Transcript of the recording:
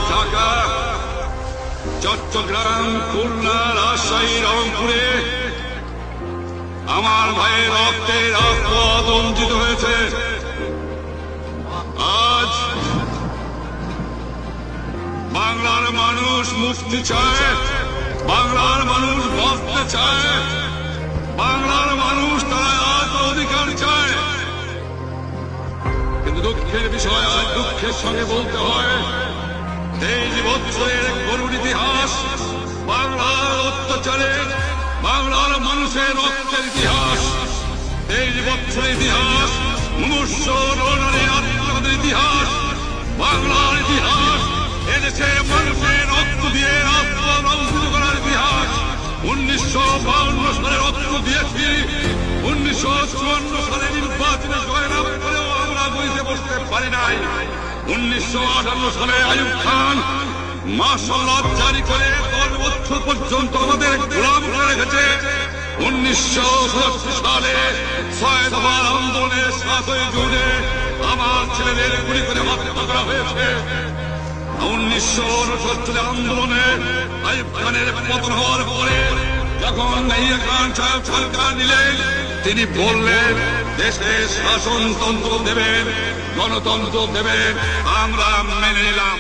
ঢাকা, চট্টগ্রাম, খুলনা, রাজশাহী, রংপুরে আমার ভাইয়ের রক্তে রাজপথ রঞ্জিত হয়েছে। আজ বাংলার মানুষ মুক্তি চায়, বাংলার মানুষ বাঁচতে চায়, বাংলার মানুষ তারা আজ অধিকার চায়। কিন্তু দুঃখের বিষয়, আজ দুঃখের সঙ্গে বলতে হয় 23 বছরের করুণ ইতিহাস, বাংলার অত্যাচারে বাংলার মানুষের রক্তের ইতিহাস, 23 বছরের ইতিহাস, মুমূর্ষু রোনারের আত্মঘাতের ইতিহাস, বাংলার ইতিহাস, এদেশের মানুষের রক্ত দিয়ে রাজপথ রঞ্জিত করার ইতিহাস। 1952 সালে রক্ত দিয়েছি, 1954 সালে নির্বাচনে জয়লাভ করেও আমরা বইতে বসতে পারি নাই। 1958 সালে আইয়ুব খান মার্শাল ল জারি করে 10 বছর পর্যন্ত আমাদের গোলাম করে রেখেছে। 1967 সালে 6 দফা আন্দোলনের 7ই জুনে আমার ছেলেদের গুলি করে হত্যা করা হয়েছে। 1969 আন্দোলনে আইয়ুব খানের পতন হওয়ার পরে যখন ইয়াহিয়া খান সাহেব সরকার নিলেন, তিনি বললেন দেশে শাসনতন্ত্র দেবেন, গণতন্ত্র দেবেন, আমরা মেনে নিলাম।